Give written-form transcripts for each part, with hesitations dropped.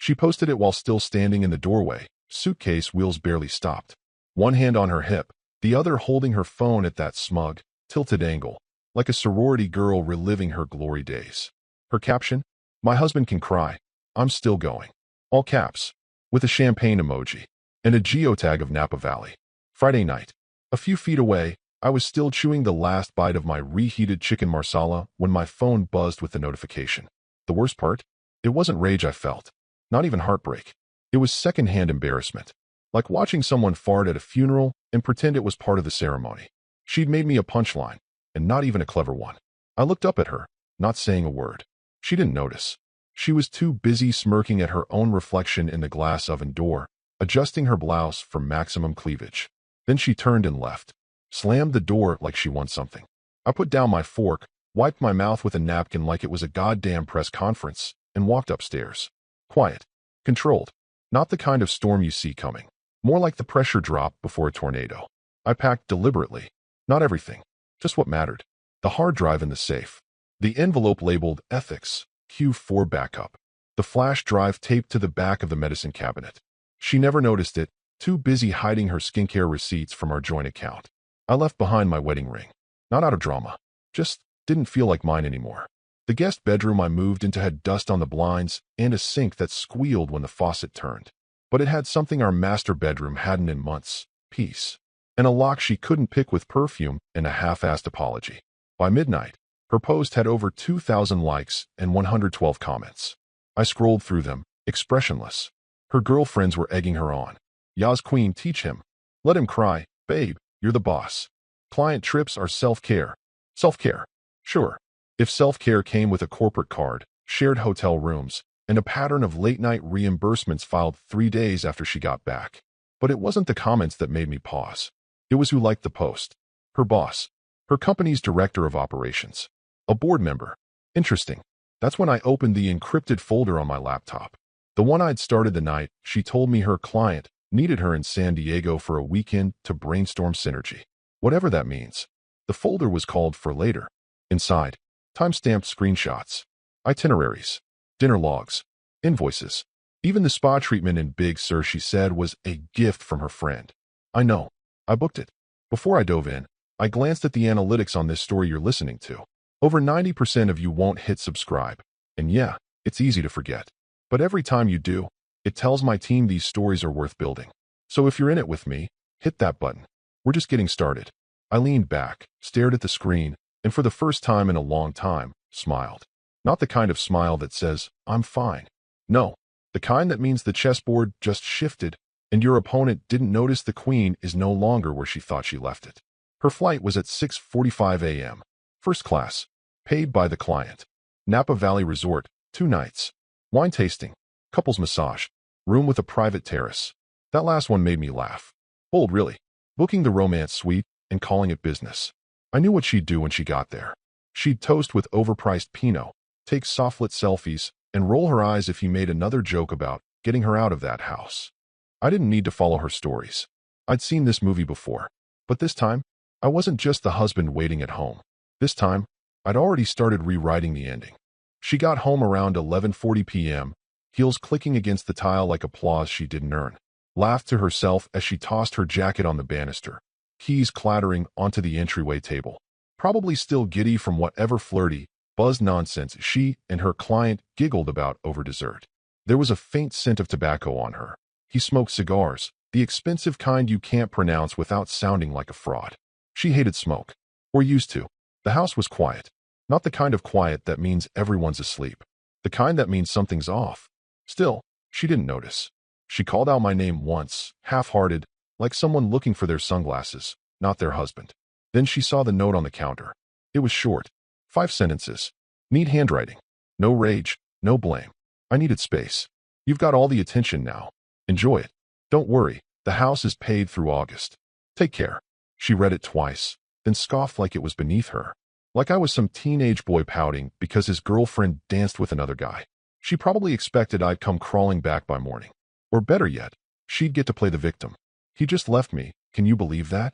She posted it while still standing in the doorway, suitcase wheels barely stopped. One hand on her hip, the other holding her phone at that smug, tilted angle, like a sorority girl reliving her glory days. Her caption? My husband can cry. I'm still going. All caps. With a champagne emoji. And a geotag of Napa Valley. Friday night. A few feet away, I was still chewing the last bite of my reheated chicken marsala when my phone buzzed with the notification. The worst part? It wasn't rage I felt. Not even heartbreak. It was secondhand embarrassment. Like watching someone fart at a funeral and pretend it was part of the ceremony. She'd made me a punchline, and not even a clever one. I looked up at her, not saying a word. She didn't notice. She was too busy smirking at her own reflection in the glass oven door, adjusting her blouse for maximum cleavage. Then she turned and left. Slammed the door like she won something. I put down my fork, wiped my mouth with a napkin like it was a goddamn press conference, and walked upstairs. Quiet. Controlled. Not the kind of storm you see coming. More like the pressure drop before a tornado. I packed deliberately. Not everything. Just what mattered. The hard drive in the safe. The envelope labeled Ethics, Q4 Backup. The flash drive taped to the back of the medicine cabinet. She never noticed it, too busy hiding her skincare receipts from our joint account. I left behind my wedding ring. Not out of drama. Just didn't feel like mine anymore. The guest bedroom I moved into had dust on the blinds and a sink that squealed when the faucet turned. But it had something our master bedroom hadn't in months, peace. And a lock she couldn't pick with perfume and a half-assed apology. By midnight, her post had over 2,000 likes and 112 comments. I scrolled through them, expressionless. Her girlfriends were egging her on. Yas queen, teach him. Let him cry. Babe, you're the boss. Client trips are self-care. Self-care. Sure. If self-care came with a corporate card, shared hotel rooms, and a pattern of late-night reimbursements filed 3 days after she got back. But it wasn't the comments that made me pause. It was who liked the post. Her boss. Her company's director of operations. A board member. Interesting. That's when I opened the encrypted folder on my laptop. The one I'd started the night she told me her client needed her in San Diego for a weekend to brainstorm synergy. Whatever that means. The folder was called For Later. Inside, time-stamped screenshots, itineraries, dinner logs, invoices. Even the spa treatment in Big Sur she said was a gift from her friend. I know. I booked it. Before I dove in, I glanced at the analytics on this story you're listening to. Over 90% of you won't hit subscribe. And yeah, it's easy to forget. But every time you do, it tells my team these stories are worth building. So if you're in it with me, hit that button. We're just getting started. I leaned back, stared at the screen, and for the first time in a long time, smiled. Not the kind of smile that says, I'm fine. No, the kind that means the chessboard just shifted, and your opponent didn't notice the queen is no longer where she thought she left it. Her flight was at 6:45 a.m. First class. Paid by the client. Napa Valley Resort, 2 nights. Wine tasting. Couples massage. Room with a private terrace. That last one made me laugh. Bold, really. Booking the romance suite and calling it business. I knew what she'd do when she got there. She'd toast with overpriced Pinot, take softlit selfies, and roll her eyes if he made another joke about getting her out of that house. I didn't need to follow her stories. I'd seen this movie before. But this time, I wasn't just the husband waiting at home. This time, I'd already started rewriting the ending. She got home around 11:40 p.m., heels clicking against the tile like applause she didn't earn. Laughed to herself as she tossed her jacket on the banister, keys clattering onto the entryway table. Probably still giddy from whatever flirty, buzz nonsense she and her client giggled about over dessert. There was a faint scent of tobacco on her. He smoked cigars, the expensive kind you can't pronounce without sounding like a fraud. She hated smoke. Or used to. The house was quiet. Not the kind of quiet that means everyone's asleep. The kind that means something's off. Still, she didn't notice. She called out my name once, half-hearted, like someone looking for their sunglasses, not their husband. Then she saw the note on the counter. It was short. 5 sentences. Neat handwriting. No rage, no blame. I needed space. You've got all the attention now. Enjoy it. Don't worry, the house is paid through August. Take care. She read it twice, then scoffed like it was beneath her. Like I was some teenage boy pouting because his girlfriend danced with another guy. She probably expected I'd come crawling back by morning. Or better yet, she'd get to play the victim. He just left me, can you believe that?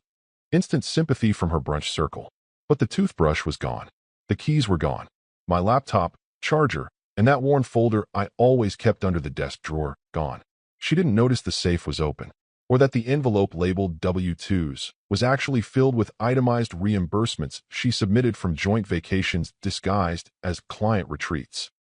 Instant sympathy from her brunch circle. But the toothbrush was gone. The keys were gone. My laptop, charger, And that worn folder I always kept under the desk drawer, gone. She didn't notice the safe was open, or that the envelope labeled W-2s was actually filled with itemized reimbursements she submitted from joint vacations disguised as client retreats.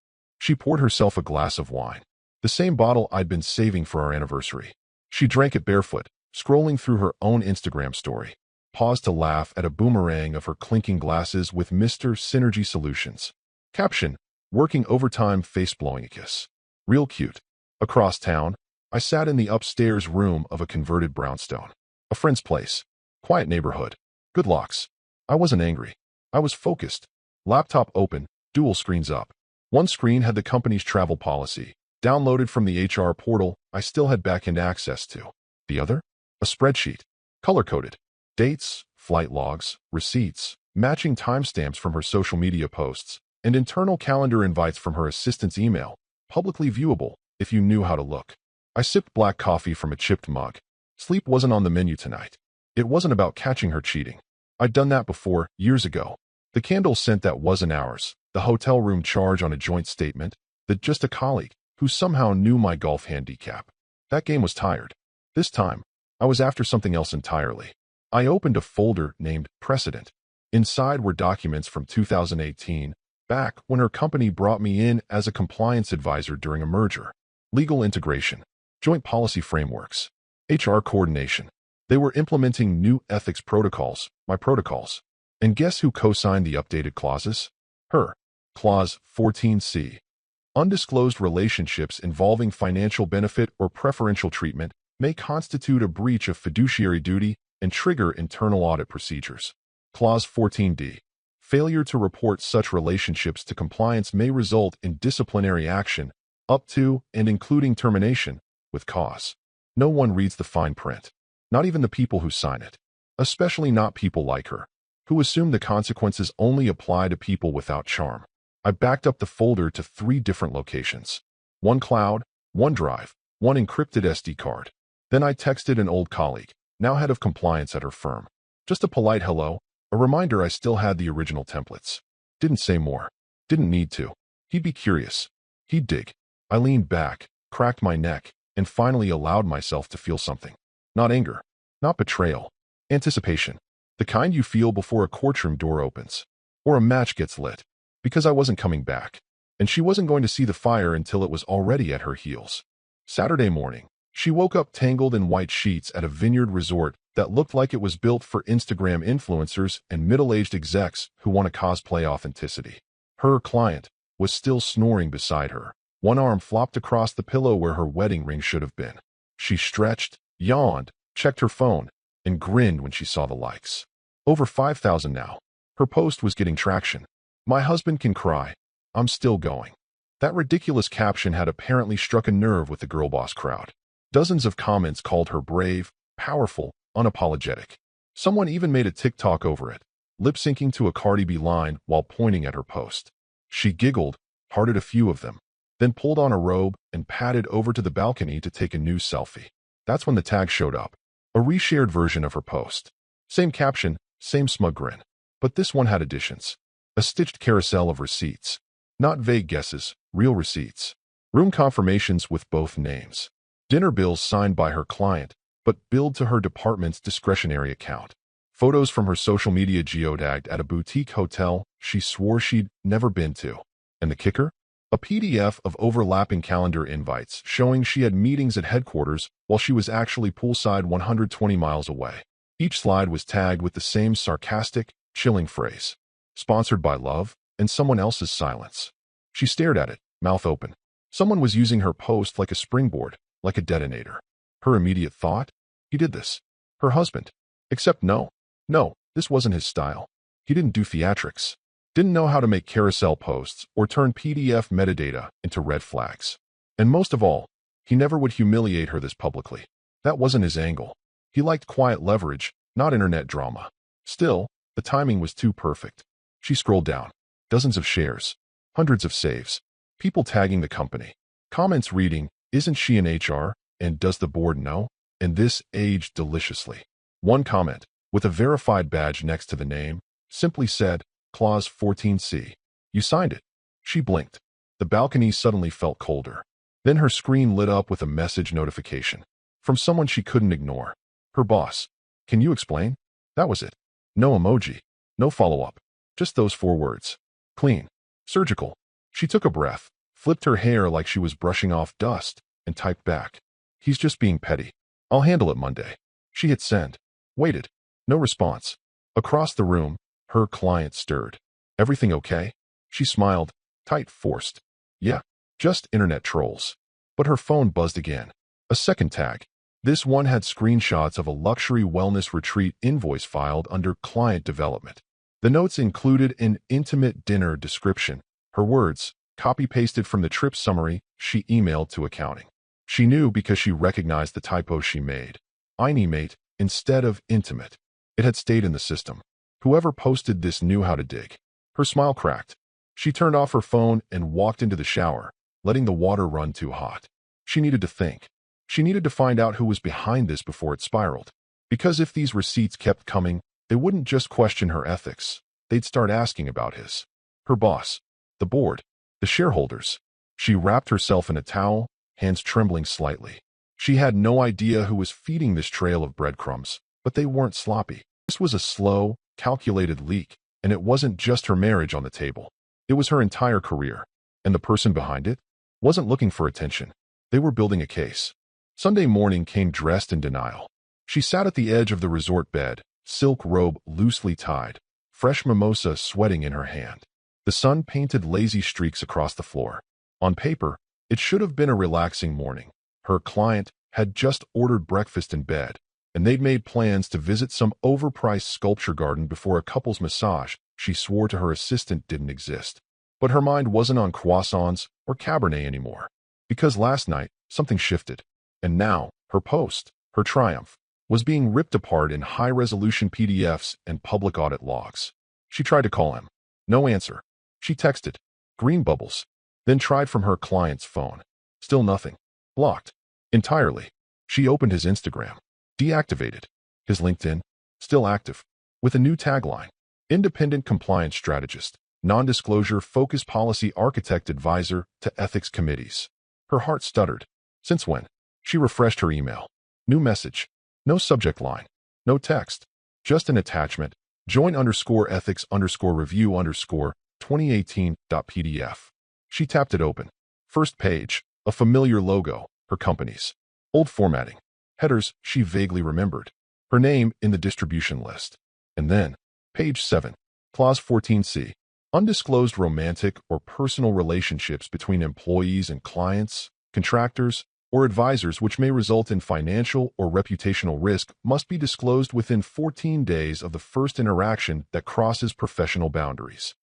She poured herself a glass of wine, the same bottle I'd been saving for our anniversary. She drank it barefoot, scrolling through her own Instagram story, paused to laugh at a boomerang of her clinking glasses with Mr. Synergy Solutions. Caption: working overtime, face-blowing a kiss. Real cute. Across town, I sat in the upstairs room of a converted brownstone. A friend's place. Quiet neighborhood. Good locks. I wasn't angry. I was focused. Laptop open, dual screens up. One screen had the company's travel policy, downloaded from the HR portal I still had back-end access to. The other? A spreadsheet. Color-coded. Dates, flight logs, receipts, matching timestamps from her social media posts, and internal calendar invites from her assistant's email, publicly viewable if you knew how to look. I sipped black coffee from a chipped mug. Sleep wasn't on the menu tonight. It wasn't about catching her cheating. I'd done that before, years ago. The candle scent that wasn't ours, the hotel room charge on a joint statement, that just a colleague who somehow knew my golf handicap. That game was tired. This time, I was after something else entirely. I opened a folder named Precedent. Inside were documents from 2018, back when her company brought me in as a compliance advisor during a merger. Legal integration, joint policy frameworks, HR coordination. They were implementing new ethics protocols, my protocols. And guess who co-signed the updated clauses? Her. Clause 14C. Undisclosed relationships involving financial benefit or preferential treatment may constitute a breach of fiduciary duty and trigger internal audit procedures. Clause 14D. Failure to report such relationships to compliance may result in disciplinary action, up to and including termination, with cause. No one reads the fine print. Not even the people who sign it. Especially not people like her, who assume the consequences only apply to people without charm. I backed up the folder to 3 different locations. One cloud, OneDrive, one encrypted SD card. Then I texted an old colleague, now head of compliance at her firm. Just a polite hello, a reminder I still had the original templates. Didn't say more. Didn't need to. He'd be curious. He'd dig. I leaned back, cracked my neck, and finally allowed myself to feel something. Not anger. Not betrayal. Anticipation. The kind you feel before a courtroom door opens. Or a match gets lit. Because I wasn't coming back. And she wasn't going to see the fire until it was already at her heels. Saturday morning, she woke up tangled in white sheets at a vineyard resort that looked like it was built for Instagram influencers and middle-aged execs who want to cosplay authenticity. Her client was still snoring beside her. One arm flopped across the pillow where her wedding ring should have been. She stretched, yawned, checked her phone, and grinned when she saw the likes. Over 5,000 now. Her post was getting traction. My husband can cry. I'm still going. That ridiculous caption had apparently struck a nerve with the girl boss crowd. Dozens of comments called her brave, powerful, unapologetic. Someone even made a TikTok over it, lip-syncing to a Cardi B line while pointing at her post. She giggled, hearted a few of them, then pulled on a robe and padded over to the balcony to take a new selfie. That's when the tag showed up. A reshared version of her post. Same caption, same smug grin. But this one had additions. A stitched carousel of receipts. Not vague guesses, real receipts. Room confirmations with both names. Dinner bills signed by her client, but billed to her department's discretionary account. Photos from her social media geotagged at a boutique hotel she swore she'd never been to. And the kicker? A PDF of overlapping calendar invites showing she had meetings at headquarters while she was actually poolside 120 miles away. Each slide was tagged with the same sarcastic, chilling phrase. Sponsored by love and someone else's silence. She stared at it, mouth open. Someone was using her post like a springboard, like a detonator. Her immediate thought? He did this. Her husband. Except no, this wasn't his style. He didn't do theatrics. Didn't know how to make carousel posts or turn PDF metadata into red flags. And most of all, he never would humiliate her this publicly. That wasn't his angle. He liked quiet leverage, not internet drama. Still, the timing was too perfect. She scrolled down. Dozens of shares. Hundreds of saves. People tagging the company. Comments reading, "Isn't she in HR? And does the board know?" And this aged deliciously. One comment, with a verified badge next to the name, simply said, Clause 14C. You signed it. She blinked. The balcony suddenly felt colder. Then her screen lit up with a message notification from someone she couldn't ignore. Her boss. Can you explain? That was it. No emoji. No follow-up. Just those 4 words. Clean. Surgical. She took a breath, flipped her hair like she was brushing off dust, and typed back. He's just being petty. I'll handle it Monday. She hit send. Waited. No response. Across the room, her client stirred. Everything okay? She smiled, tight forced. Yeah, just internet trolls. But her phone buzzed again. A second tag. This one had screenshots of a luxury wellness retreat invoice filed under client development. The notes included an intimate dinner description. Her words, copy-pasted from the trip summary she emailed to accounting. She knew because she recognized the typo she made. Intimate instead of intimate. It had stayed in the system. Whoever posted this knew how to dig. Her smile cracked. She turned off her phone and walked into the shower, letting the water run too hot. She needed to think. She needed to find out who was behind this before it spiraled. Because if these receipts kept coming, they wouldn't just question her ethics. They'd start asking about his. Her boss. The board. The shareholders. She wrapped herself in a towel, hands trembling slightly. She had no idea who was feeding this trail of breadcrumbs, but they weren't sloppy. This was a slow, calculated leak, and it wasn't just her marriage on the table. It was her entire career. And the person behind it wasn't looking for attention. They were building a case. Sunday morning came dressed in denial. She sat at the edge of the resort bed, silk robe loosely tied, fresh mimosa sweating in her hand. The sun painted lazy streaks across the floor. On paper, it should have been a relaxing morning. Her client had just ordered breakfast in bed, and they'd made plans to visit some overpriced sculpture garden before a couple's massage she swore to her assistant didn't exist. But her mind wasn't on croissants or Cabernet anymore. Because last night, something shifted. And now, her post, her triumph, was being ripped apart in high-resolution PDFs and public audit logs. She tried to call him. No answer. She texted. Green bubbles. Then tried from her client's phone. Still nothing. Blocked. Entirely. She opened his Instagram. Deactivated. His LinkedIn. Still active. With a new tagline. Independent compliance strategist. Non-disclosure focus policy architect advisor to ethics committees. Her heart stuttered. Since when? She refreshed her email. New message. No subject line. No text. Just an attachment. Join_ethics_review_2018.pdf. She tapped it open. First page. A familiar logo. Her company's. Old formatting. Headers she vaguely remembered. Her name in the distribution list. And then, page 7. Clause 14C. Undisclosed romantic or personal relationships between employees and clients, contractors, or advisors which may result in financial or reputational risk must be disclosed within 14 days of the first interaction that crosses professional boundaries.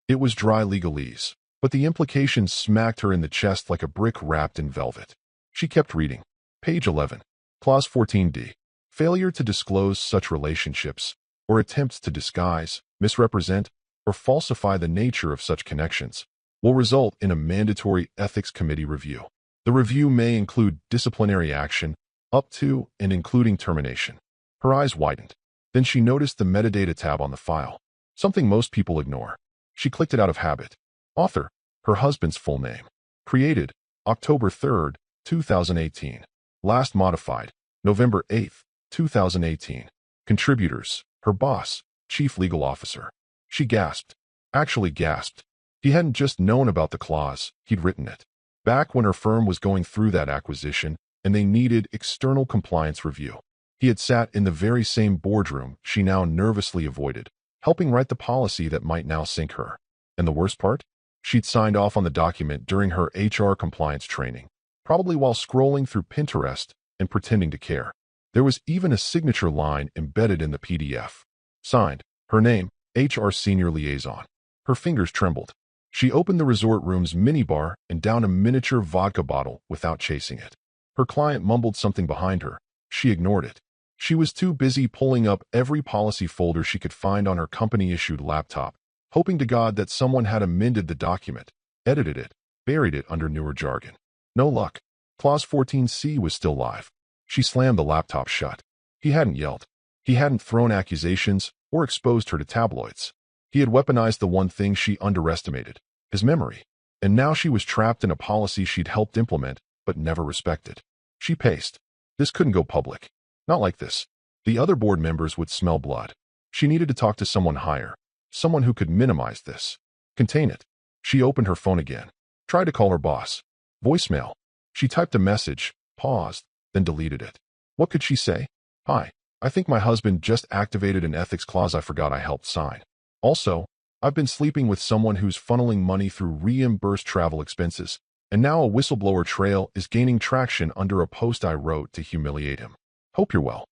It was dry legalese, but the implication smacked her in the chest like a brick wrapped in velvet. She kept reading. Page 11. Clause 14D. Failure to disclose such relationships, or attempts to disguise, misrepresent, or falsify the nature of such connections, will result in a mandatory ethics committee review. The review may include disciplinary action, up to and including termination. Her eyes widened. Then she noticed the metadata tab on the file, something most people ignore. She clicked it out of habit. Author, her husband's full name. Created, October 3rd, 2018. Last modified, November 8th, 2018. Contributors, her boss, chief legal officer. She gasped. Actually gasped. He hadn't just known about the clause, he'd written it. Back when her firm was going through that acquisition and they needed external compliance review. He had sat in the very same boardroom she now nervously avoided, helping write the policy that might now sink her. And the worst part? She'd signed off on the document during her HR compliance training, probably while scrolling through Pinterest and pretending to care. There was even a signature line embedded in the PDF. Signed, her name, HR Senior Liaison. Her fingers trembled. She opened the resort room's minibar and downed a miniature vodka bottle without chasing it. Her client mumbled something behind her. She ignored it. She was too busy pulling up every policy folder she could find on her company-issued laptop, hoping to God that someone had amended the document, edited it, buried it under newer jargon. No luck. Clause 14C was still live. She slammed the laptop shut. He hadn't yelled. He hadn't thrown accusations or exposed her to tabloids. He had weaponized the one thing she underestimated, his memory. And now she was trapped in a policy she'd helped implement, but never respected. She paced. This couldn't go public. Not like this. The other board members would smell blood. She needed to talk to someone higher. Someone who could minimize this. Contain it. She opened her phone again. Tried to call her boss. Voicemail. She typed a message, paused, then deleted it. What could she say? Hi. I think my husband just activated an ethics clause I forgot I helped sign. Also, I've been sleeping with someone who's funneling money through reimbursed travel expenses, and now a whistleblower trail is gaining traction under a post I wrote to humiliate him. Hope you're well.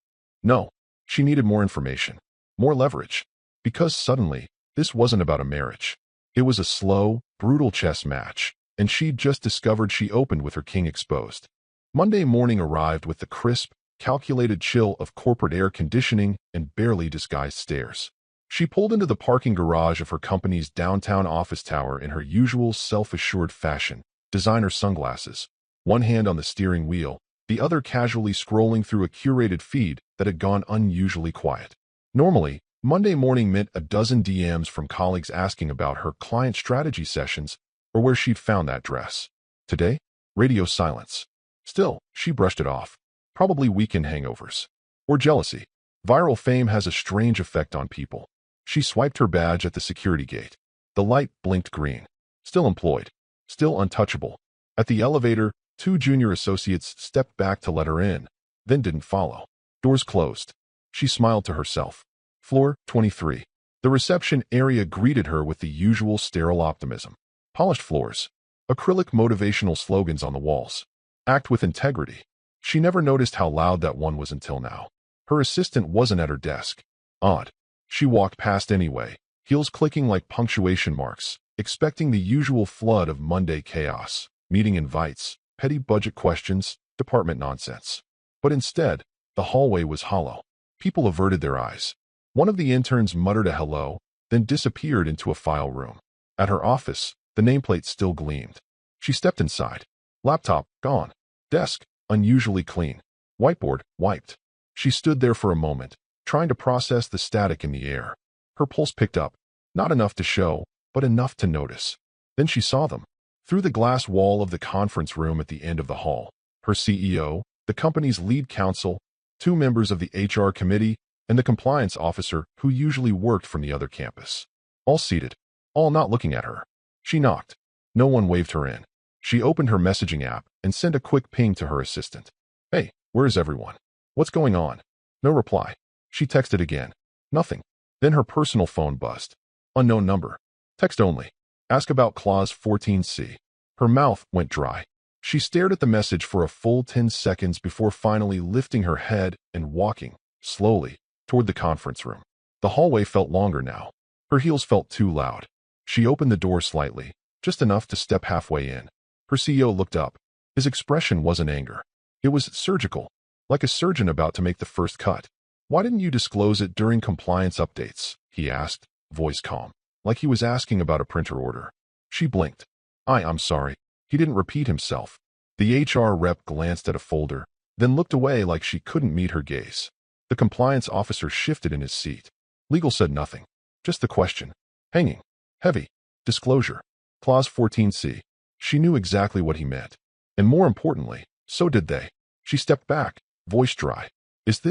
No. She needed more information. More leverage. Because suddenly, this wasn't about a marriage. It was a slow, brutal chess match, and she'd just discovered she opened with her king exposed. Monday morning arrived with the crisp, calculated chill of corporate air conditioning and barely disguised stares. She pulled into the parking garage of her company's downtown office tower in her usual self-assured fashion, designer sunglasses, one hand on the steering wheel, the other casually scrolling through a curated feed that had gone unusually quiet. Normally, Monday morning meant a dozen DMs from colleagues asking about her client strategy sessions or where she'd found that dress. Today, radio silence. Still, she brushed it off. Probably weekend hangovers. Or jealousy. Viral fame has a strange effect on people. She swiped her badge at the security gate. The light blinked green. Still employed. Still untouchable. At the elevator, 2 junior associates stepped back to let her in, then didn't follow. Doors closed. She smiled to herself. Floor 23. The reception area greeted her with the usual sterile optimism. Polished floors. Acrylic motivational slogans on the walls. Act with integrity. She never noticed how loud that one was until now. Her assistant wasn't at her desk. Odd. She walked past anyway, heels clicking like punctuation marks, expecting the usual flood of Monday chaos, meeting invites, petty budget questions, department nonsense. But instead, the hallway was hollow. People averted their eyes. One of the interns muttered a hello, then disappeared into a file room. At her office, the nameplate still gleamed. She stepped inside. Laptop, gone. Desk, unusually clean. Whiteboard, wiped. She stood there for a moment, trying to process the static in the air. Her pulse picked up, not enough to show, but enough to notice. Then she saw them. Through the glass wall of the conference room at the end of the hall, her CEO, the company's lead counsel, 2 members of the HR committee, and the compliance officer who usually worked from the other campus. All seated, all not looking at her. She knocked. No one waved her in. She opened her messaging app and sent a quick ping to her assistant. Hey, where is everyone? What's going on? No reply. She texted again. Nothing. Then her personal phone buzzed. Unknown number. Text only. Ask about Clause 14C. Her mouth went dry. She stared at the message for a full 10 seconds before finally lifting her head and walking, slowly, toward the conference room. The hallway felt longer now. Her heels felt too loud. She opened the door slightly, just enough to step halfway in. Her CEO looked up. His expression wasn't anger. It was surgical, like a surgeon about to make the first cut. Why didn't you disclose it during compliance updates? He asked, voice calm, like he was asking about a printer order. She blinked. I'm sorry. He didn't repeat himself. The HR rep glanced at a folder, then looked away like she couldn't meet her gaze. The compliance officer shifted in his seat. Legal said nothing. Just the question. Hanging. Heavy. Disclosure. Clause 14C. She knew exactly what he meant. And more importantly, so did they. She stepped back, voice dry. Is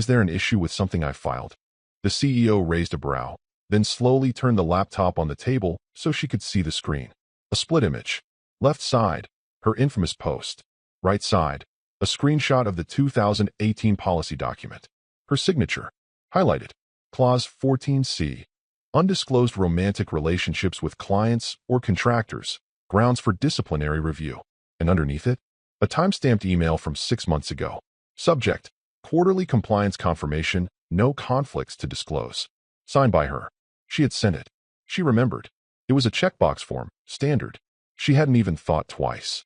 there an issue with something I filed? The CEO raised a brow, then slowly turned the laptop on the table so she could see the screen. A split image. Left side, her infamous post. Right side, a screenshot of the 2018 policy document. Her signature. Highlighted. Clause 14C. Undisclosed romantic relationships with clients or contractors. Grounds for disciplinary review. And underneath it, a time-stamped email from 6 months ago. Subject. Quarterly compliance confirmation, no conflicts to disclose. Signed by her. She had sent it. She remembered. It was a checkbox form, standard. She hadn't even thought twice.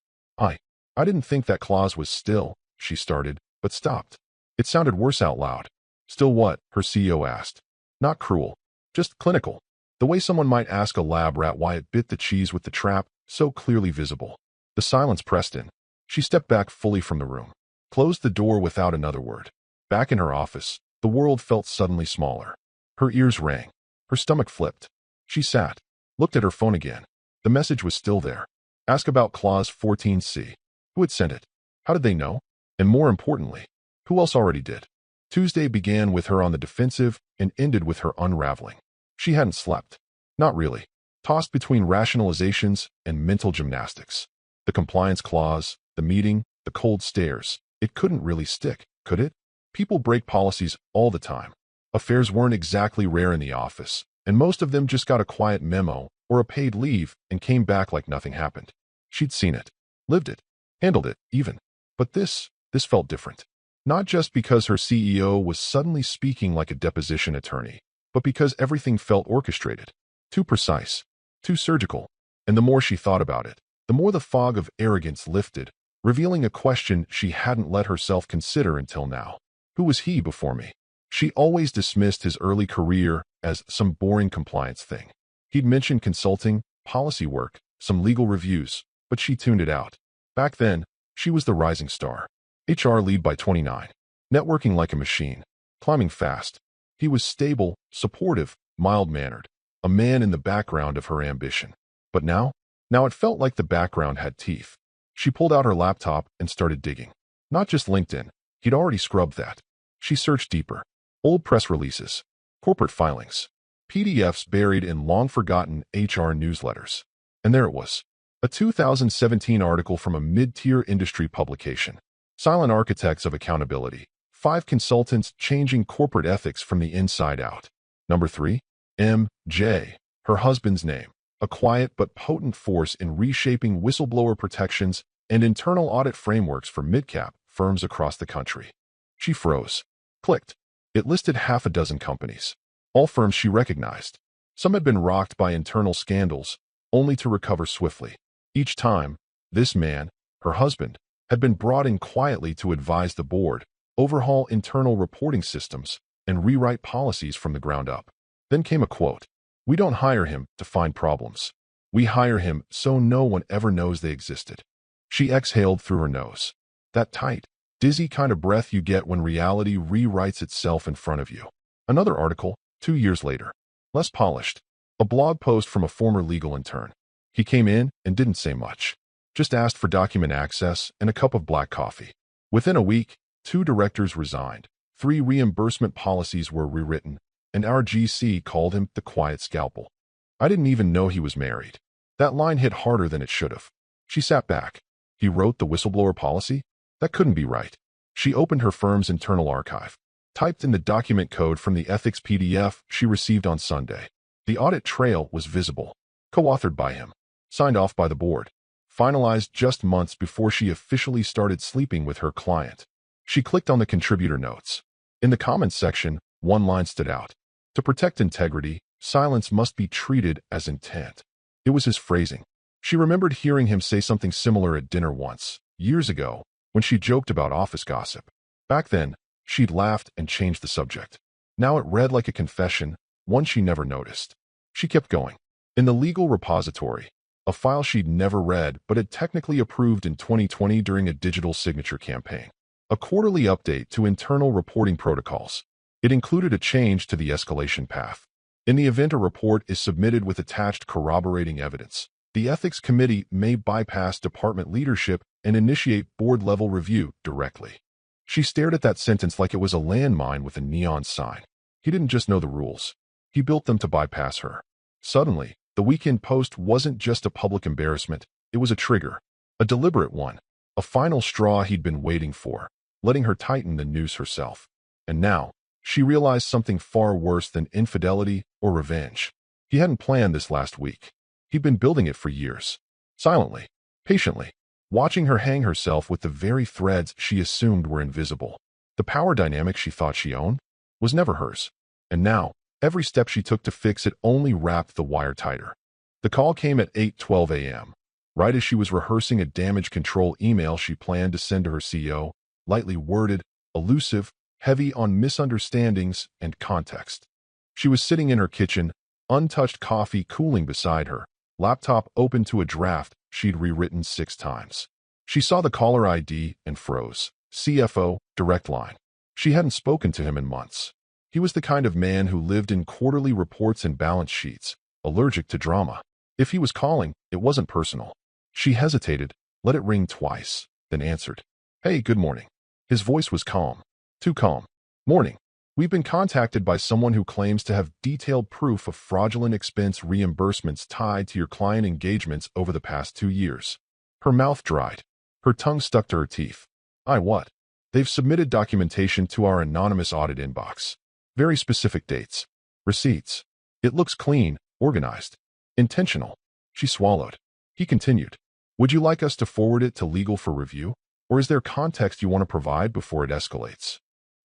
I didn't think that clause was still, she started, but stopped. It sounded worse out loud. Still what? Her CEO asked. Not cruel. Just clinical. The way someone might ask a lab rat why it bit the cheese with the trap, so clearly visible. The silence pressed in. She stepped back fully from the room. Closed the door without another word. Back in her office, the world felt suddenly smaller. Her ears rang. Her stomach flipped. She sat. Looked at her phone again. The message was still there. Ask about Clause 14C. Who had sent it? How did they know? And more importantly, who else already did? Tuesday began with her on the defensive and ended with her unraveling. She hadn't slept. Not really. Tossed between rationalizations and mental gymnastics. The compliance clause, the meeting, the cold stares. It couldn't really stick, could it? People break policies all the time. Affairs weren't exactly rare in the office, and most of them just got a quiet memo or a paid leave and came back like nothing happened. She'd seen it, lived it, handled it, even. But this felt different. Not just because her CEO was suddenly speaking like a deposition attorney, but because everything felt orchestrated. Too precise, too surgical. And the more she thought about it, the more the fog of arrogance lifted, revealing a question she hadn't let herself consider until now. Who was he before me? She always dismissed his early career as some boring compliance thing. He'd mentioned consulting, policy work, some legal reviews, but she tuned it out. Back then, she was the rising star. HR lead by 29. Networking like a machine. Climbing fast. He was stable, supportive, mild-mannered. A man in the background of her ambition. But now it felt like the background had teeth. She pulled out her laptop and started digging. Not just LinkedIn. He'd already scrubbed that. She searched deeper. Old press releases. Corporate filings. PDFs buried in long-forgotten HR newsletters. And there it was. A 2017 article from a mid-tier industry publication. Silent Architects of Accountability. 5 consultants changing corporate ethics from the inside out. Number 3. M.J. Her husband's name. A quiet but potent force in reshaping whistleblower protections and internal audit frameworks for mid-cap firms across the country. She froze. Clicked. It listed half a dozen companies. All firms she recognized. Some had been rocked by internal scandals, only to recover swiftly. Each time, this man, her husband, had been brought in quietly to advise the board, overhaul internal reporting systems, and rewrite policies from the ground up. Then came a quote. "We don't hire him to find problems. We hire him so no one ever knows they existed." She exhaled through her nose. That tight, dizzy kind of breath you get when reality rewrites itself in front of you. Another article, 2 years later. Less polished. A blog post from a former legal intern. He came in and didn't say much. Just asked for document access and a cup of black coffee. Within a week, 2 directors resigned. 3 reimbursement policies were rewritten, and our GC called him the quiet scalpel. I didn't even know he was married. That line hit harder than it should have. She sat back. He wrote the whistleblower policy? That couldn't be right. She opened her firm's internal archive. Typed in the document code from the ethics PDF she received on Sunday. The audit trail was visible. Co-authored by him. Signed off by the board. Finalized just months before she officially started sleeping with her client. She clicked on the contributor notes. In the comments section, one line stood out. To protect integrity, silence must be treated as intent. It was his phrasing. She remembered hearing him say something similar at dinner once, years ago, when she joked about office gossip. Back then, she'd laughed and changed the subject. Now it read like a confession, one she never noticed. She kept going. In the legal repository, a file she'd never read but had technically approved in 2020 during a digital signature campaign. A quarterly update to internal reporting protocols. It included a change to the escalation path. In the event a report is submitted with attached corroborating evidence, the ethics committee may bypass department leadership and initiate board-level review directly. She stared at that sentence like it was a landmine with a neon sign. He didn't just know the rules. He built them to bypass her. Suddenly, the weekend post wasn't just a public embarrassment. It was a trigger. A deliberate one. A final straw he'd been waiting for, letting her tighten the noose herself. And now, she realized something far worse than infidelity or revenge. He hadn't planned this last week. He'd been building it for years. Silently, patiently, watching her hang herself with the very threads she assumed were invisible. The power dynamic she thought she owned was never hers. And now, every step she took to fix it only wrapped the wire tighter. The call came at 8:12 a.m., right as she was rehearsing a damage control email she planned to send to her CEO, lightly worded, elusive, heavy on misunderstandings and context. She was sitting in her kitchen, untouched coffee cooling beside her, laptop open to a draft she'd rewritten 6 times. She saw the caller ID and froze. CFO, direct line. She hadn't spoken to him in months. He was the kind of man who lived in quarterly reports and balance sheets, allergic to drama. If he was calling, it wasn't personal. She hesitated, let it ring twice, then answered. Hey, good morning. His voice was calm. Too calm. Morning. We've been contacted by someone who claims to have detailed proof of fraudulent expense reimbursements tied to your client engagements over the past 2 years. Her mouth dried. Her tongue stuck to her teeth. What? They've submitted documentation to our anonymous audit inbox. Very specific dates. Receipts. It looks clean, organized. Intentional. She swallowed. He continued. Would you like us to forward it to legal for review? Or is there context you want to provide before it escalates?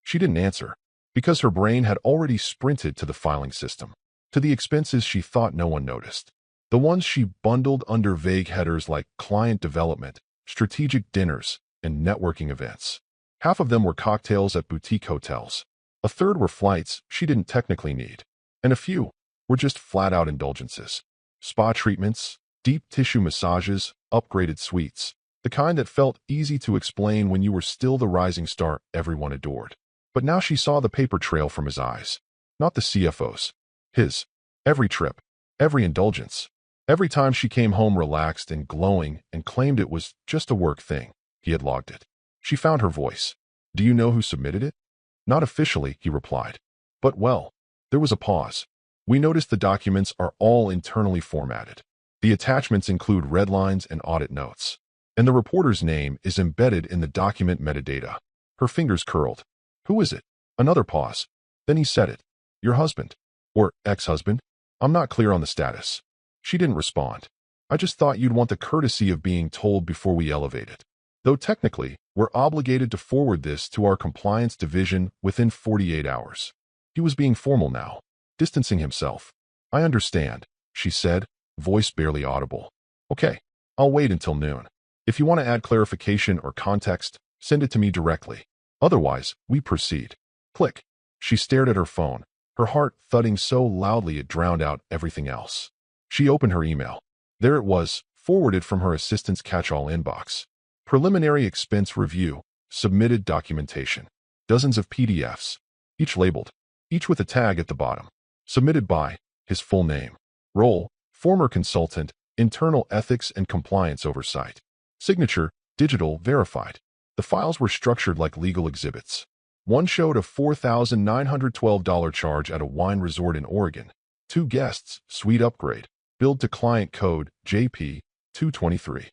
She didn't answer, because her brain had already sprinted to the filing system, to the expenses she thought no one noticed. The ones she bundled under vague headers like client development, strategic dinners, and networking events. Half of them were cocktails at boutique hotels. A third were flights she didn't technically need. And a few were just flat-out indulgences. Spa treatments, deep tissue massages, upgraded suites. The kind that felt easy to explain when you were still the rising star everyone adored. But now she saw the paper trail from his eyes. Not the CFO's. His. Every trip. Every indulgence. Every time she came home relaxed and glowing and claimed it was just a work thing, he had logged it. She found her voice. Do you know who submitted it? Not officially, he replied. But well, there was a pause. We noticed the documents are all internally formatted. The attachments include red lines and audit notes. And the reporter's name is embedded in the document metadata. Her fingers curled. Who is it? Another pause. Then he said it. Your husband. Or ex-husband? I'm not clear on the status. She didn't respond. I just thought you'd want the courtesy of being told before we elevate it. Though technically, we're obligated to forward this to our compliance division within 48 hours. He was being formal now, distancing himself. I understand, she said, voice barely audible. Okay, I'll wait until noon. If you want to add clarification or context, send it to me directly. Otherwise, we proceed. Click. She stared at her phone, her heart thudding so loudly it drowned out everything else. She opened her email. There it was, forwarded from her assistant's catch-all inbox. Preliminary expense review, submitted documentation. Dozens of PDFs, each labeled, each with a tag at the bottom. Submitted by, his full name. Role, former consultant, internal ethics and compliance oversight. Signature, digital, verified. The files were structured like legal exhibits. One showed a $4,912 charge at a wine resort in Oregon. 2 guests, suite upgrade, billed to client code JP 223.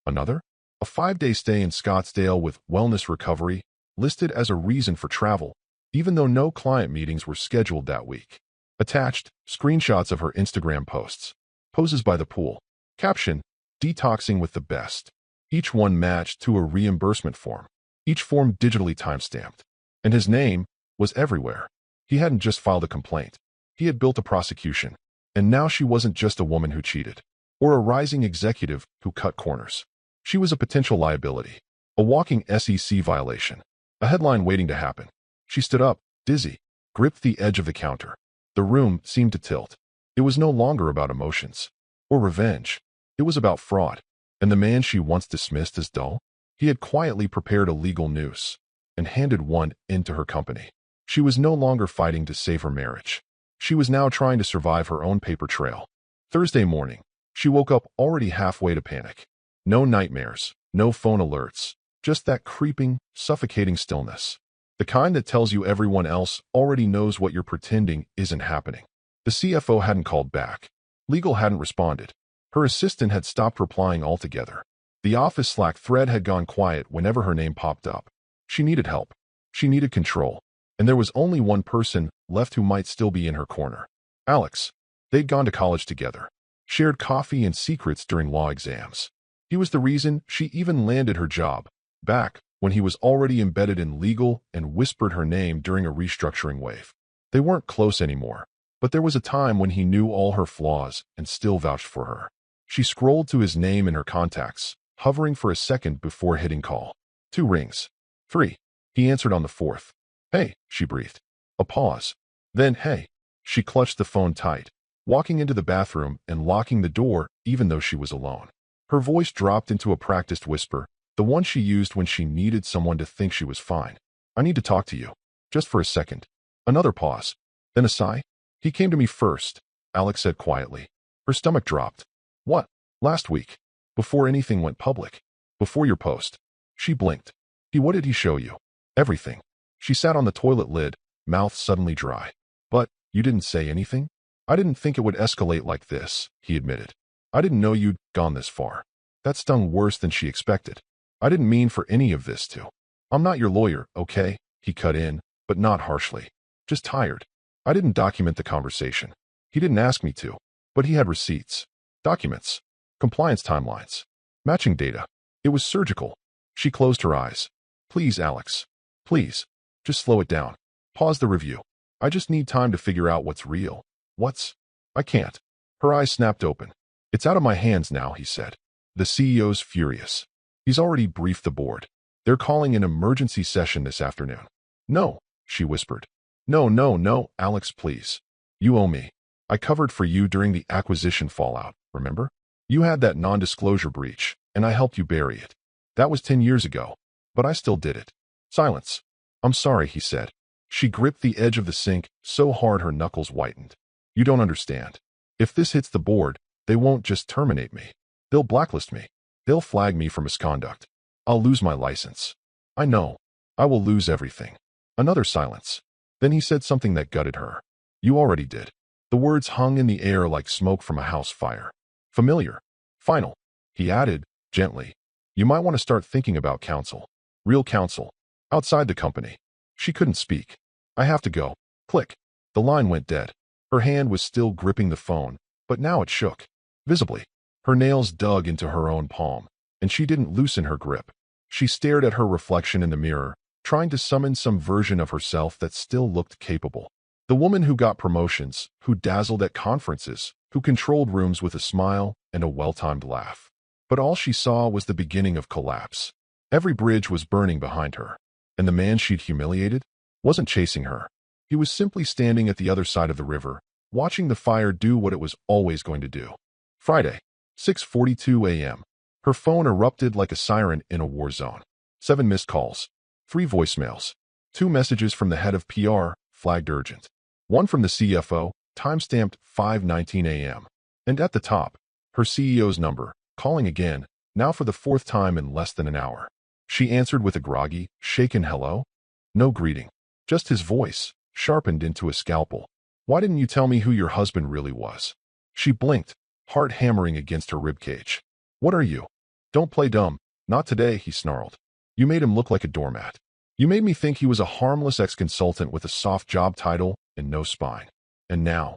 Another? A 5-day stay in Scottsdale with wellness recovery, listed as a reason for travel, even though no client meetings were scheduled that week. Attached, screenshots of her Instagram posts. Poses by the pool. Caption, detoxing with the best. Each one matched to a reimbursement form. Each form digitally timestamped. And his name was everywhere. He hadn't just filed a complaint. He had built a prosecution. And now she wasn't just a woman who cheated, or a rising executive who cut corners. She was a potential liability, a walking SEC violation, a headline waiting to happen. She stood up, dizzy, gripped the edge of the counter. The room seemed to tilt. It was no longer about emotions or revenge. It was about fraud. And the man she once dismissed as dull, he had quietly prepared a legal noose and handed one into her company. She was no longer fighting to save her marriage. She was now trying to survive her own paper trail. Thursday morning, she woke up already halfway to panic. No nightmares, no phone alerts, just that creeping, suffocating stillness. The kind that tells you everyone else already knows what you're pretending isn't happening. The CFO hadn't called back. Legal hadn't responded. Her assistant had stopped replying altogether. The office Slack thread had gone quiet whenever her name popped up. She needed help. She needed control. And there was only one person left who might still be in her corner. Alex. They'd gone to college together. Shared coffee and secrets during law exams. He was the reason she even landed her job, back when he was already embedded in legal and whispered her name during a restructuring wave. They weren't close anymore, but there was a time when he knew all her flaws and still vouched for her. She scrolled to his name in her contacts, hovering for a second before hitting call. 2 rings. 3. He answered on the 4th. Hey, she breathed. A pause. Then, hey. She clutched the phone tight, walking into the bathroom and locking the door even though she was alone. Her voice dropped into a practiced whisper, the one she used when she needed someone to think she was fine. I need to talk to you. Just for a second. Another pause. Then a sigh. He came to me first, Alex said quietly. Her stomach dropped. What? Last week. Before anything went public. Before your post. She blinked. What did he show you? Everything. She sat on the toilet lid, mouth suddenly dry. But, you didn't say anything? I didn't think it would escalate like this, he admitted. I didn't know you'd gone this far. That stung worse than she expected. I didn't mean for any of this to. I'm not your lawyer, okay? He cut in, but not harshly. Just tired. I didn't document the conversation. He didn't ask me to. But he had receipts. Documents. Compliance timelines. Matching data. It was surgical. She closed her eyes. Please, Alex. Please. Just slow it down. Pause the review. I just need time to figure out what's real. I can't. Her eyes snapped open. It's out of my hands now, he said. The CEO's furious. He's already briefed the board. They're calling an emergency session this afternoon. No, she whispered. No, Alex, please. You owe me. I covered for you during the acquisition fallout, remember? You had that non-disclosure breach, and I helped you bury it. That was 10 years ago, but I still did it. Silence. I'm sorry, he said. She gripped the edge of the sink so hard her knuckles whitened. You don't understand. If this hits the board, they won't just terminate me. They'll blacklist me. They'll flag me for misconduct. I'll lose my license. I know. I will lose everything. Another silence. Then he said something that gutted her. You already did. The words hung in the air like smoke from a house fire. Familiar. Final. He added, gently. You might want to start thinking about counsel. Real counsel. Outside the company. She couldn't speak. I have to go. Click. The line went dead. Her hand was still gripping the phone, but now it shook. Visibly. Her nails dug into her own palm, and she didn't loosen her grip. She stared at her reflection in the mirror, trying to summon some version of herself that still looked capable. The woman who got promotions, who dazzled at conferences, who controlled rooms with a smile and a well-timed laugh. But all she saw was the beginning of collapse. Every bridge was burning behind her, and the man she'd humiliated wasn't chasing her. He was simply standing at the other side of the river, watching the fire do what it was always going to do. Friday, 6:42 a.m. Her phone erupted like a siren in a war zone. 7 missed calls. 3 voicemails. 2 messages from the head of PR, flagged urgent. 1 from the CFO, time-stamped 5:19 a.m. And at the top, her CEO's number, calling again, now for the 4th time in less than an hour. She answered with a groggy, shaken hello. No greeting. Just his voice, sharpened into a scalpel. Why didn't you tell me who your husband really was? She blinked, heart hammering against her ribcage. What are you? Don't play dumb. Not today, he snarled. You made him look like a doormat. You made me think he was a harmless ex-consultant with a soft job title and no spine. And now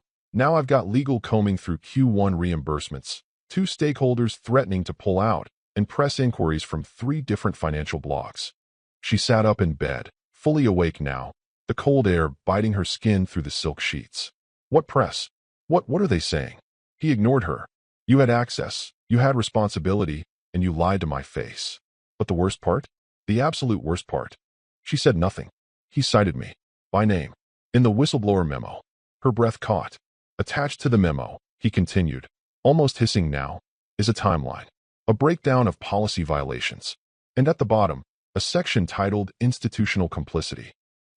I've got legal combing through Q1 reimbursements, 2 stakeholders threatening to pull out, and press inquiries from 3 different financial blogs. She sat up in bed, fully awake now, the cold air biting her skin through the silk sheets. What press? What are they saying? He ignored her. You had access, you had responsibility, and you lied to my face. But the worst part? The absolute worst part. She said nothing. He cited me. By name. In the whistleblower memo. Her breath caught. Attached to the memo, he continued, almost hissing now, is a timeline. A breakdown of policy violations. And at the bottom, a section titled Institutional Complicity.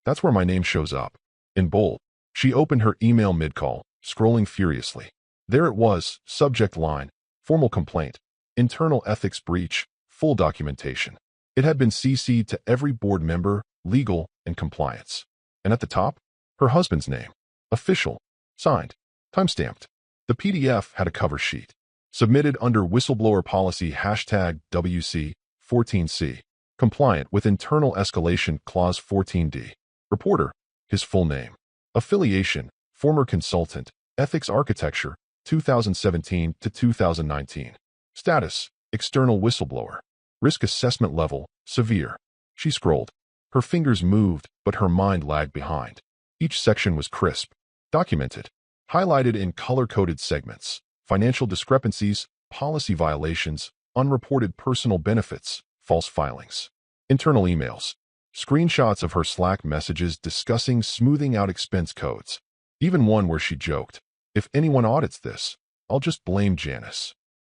That's where my name shows up. In bold. She opened her email mid-call, scrolling furiously. There it was, subject line, formal complaint, internal ethics breach, full documentation. It had been CC'd to every board member, legal, and compliance. And at the top, her husband's name. Official. Signed. Timestamped. The PDF had a cover sheet. Submitted under whistleblower policy #WC14C. Compliant with internal escalation clause 14D. Reporter. His full name. Affiliation. Former consultant. Ethics architecture. 2017 to 2019. Status. External whistleblower. Risk assessment level. Severe. She scrolled. Her fingers moved, but her mind lagged behind. Each section was crisp. Documented. Highlighted in color-coded segments. Financial discrepancies, policy violations, unreported personal benefits, false filings. Internal emails. Screenshots of her Slack messages discussing smoothing out expense codes. Even one where she joked, if anyone audits this, I'll just blame Janice.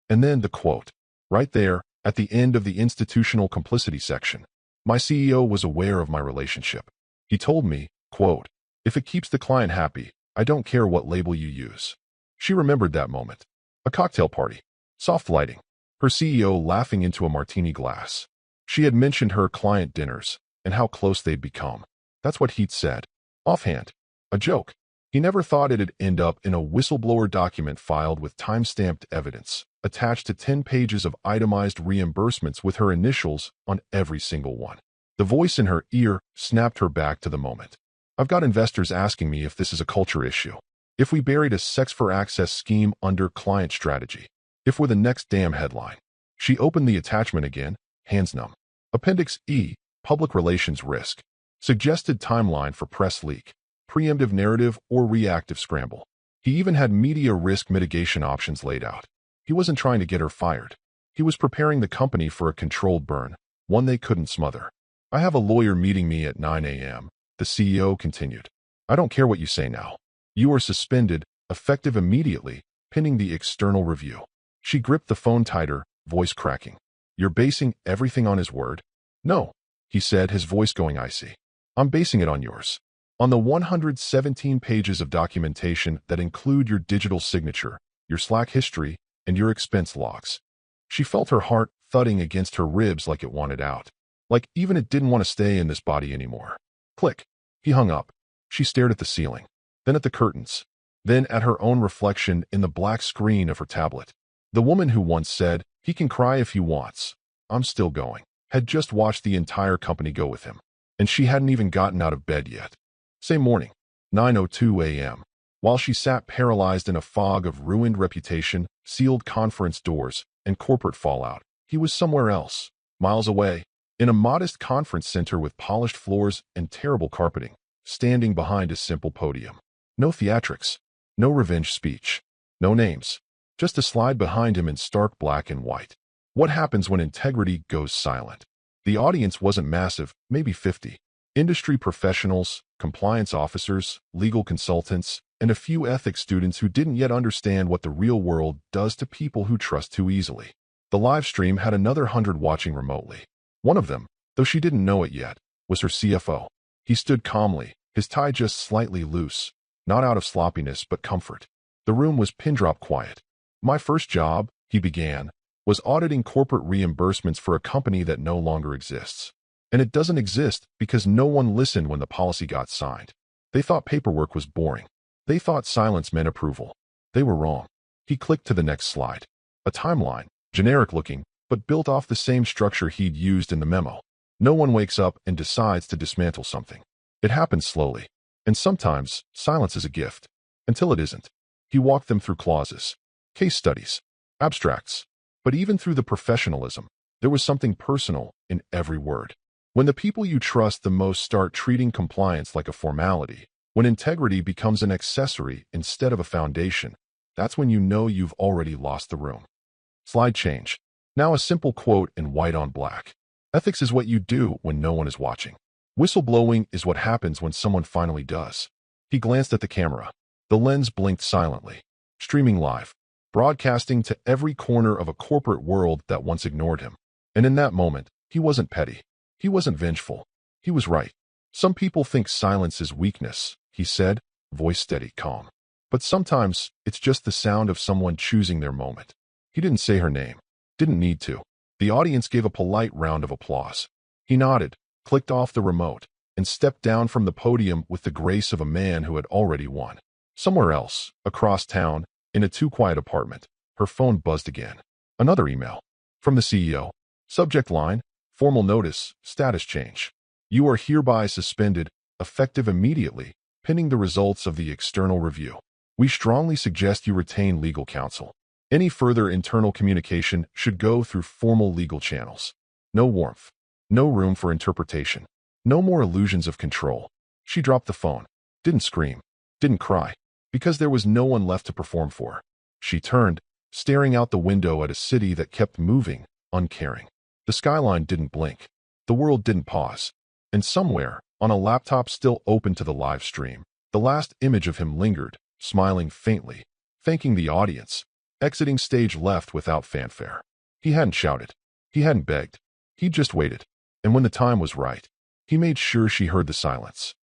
And then the quote. Right there, at the end of the institutional complicity section. My CEO was aware of my relationship. He told me, quote, if it keeps the client happy, I don't care what label you use. She remembered that moment. A cocktail party. Soft lighting. her CEO laughing into a martini glass. She had mentioned her client dinners and how close they'd become. That's what he'd said. Offhand. A joke. He never thought it'd end up in a whistleblower document filed with time-stamped evidence, attached to 10 pages of itemized reimbursements with her initials on every single one. The voice in her ear snapped her back to the moment. I've got investors asking me if this is a culture issue. If we buried a sex-for-access scheme under client strategy. If we're the next damn headline. She opened the attachment again, hands numb. Appendix E, Public Relations Risk. Suggested timeline for press leak. Preemptive narrative or reactive scramble. He even had media risk mitigation options laid out. He wasn't trying to get her fired. He was preparing the company for a controlled burn, one they couldn't smother. I have a lawyer meeting me at 9 a.m., the CEO continued. I don't care what you say now. You are suspended, effective immediately, pending the external review. She gripped the phone tighter, voice cracking. You're basing everything on his word? No, he said, his voice going icy. I'm basing it on yours. On the 117 pages of documentation that include your digital signature, your Slack history, and your expense logs. She felt her heart thudding against her ribs like it wanted out. Like even it didn't want to stay in this body anymore. Click. He hung up. She stared at the ceiling, then at the curtains, then at her own reflection in the black screen of her tablet. The woman who once said, he can cry if he wants, I'm still going, had just watched the entire company go with him. And she hadn't even gotten out of bed yet. Same morning, 9:02 a.m., while she sat paralyzed in a fog of ruined reputation, sealed conference doors, and corporate fallout, he was somewhere else, miles away, in a modest conference center with polished floors and terrible carpeting, standing behind a simple podium. No theatrics, no revenge speech, no names, just a slide behind him in stark black and white. What happens when integrity goes silent? The audience wasn't massive, maybe 50. Industry professionals, compliance officers, legal consultants, and a few ethics students who didn't yet understand what the real world does to people who trust too easily. The live stream had another 100 watching remotely. One of them, though she didn't know it yet, was her CFO. He stood calmly, his tie just slightly loose, not out of sloppiness but comfort. The room was pin-drop quiet. My first job, he began, was auditing corporate reimbursements for a company that no longer exists. And it doesn't exist because no one listened when the policy got signed. They thought paperwork was boring. They thought silence meant approval. They were wrong. He clicked to the next slide. A timeline, generic looking, but built off the same structure he'd used in the memo. No one wakes up and decides to dismantle something. It happens slowly. And sometimes, silence is a gift. Until it isn't. He walked them through clauses, case studies, abstracts. But even through the professionalism, there was something personal in every word. When the people you trust the most start treating compliance like a formality, when integrity becomes an accessory instead of a foundation, that's when you know you've already lost the room. Slide change. Now a simple quote in white on black. Ethics is what you do when no one is watching. Whistleblowing is what happens when someone finally does. He glanced at the camera. The lens blinked silently. Streaming live. Broadcasting to every corner of a corporate world that once ignored him. And in that moment, he wasn't petty. He wasn't vengeful. He was right. Some people think silence is weakness, he said, voice steady, calm. But sometimes, it's just the sound of someone choosing their moment. He didn't say her name. Didn't need to. The audience gave a polite round of applause. He nodded, clicked off the remote, and stepped down from the podium with the grace of a man who had already won. Somewhere else, across town, in a too-quiet apartment, her phone buzzed again. Another email. From the CEO. Subject line, formal notice, status change. You are hereby suspended, effective immediately, pending the results of the external review. We strongly suggest you retain legal counsel. Any further internal communication should go through formal legal channels. No warmth. No room for interpretation. No more illusions of control. She dropped the phone. Didn't scream. Didn't cry. Because there was no one left to perform for. She turned, staring out the window at a city that kept moving, uncaring. The skyline didn't blink. The world didn't pause. And somewhere, on a laptop still open to the live stream, the last image of him lingered, smiling faintly, thanking the audience, exiting stage left without fanfare. He hadn't shouted. He hadn't begged. He just waited. And when the time was right, he made sure she heard the silence.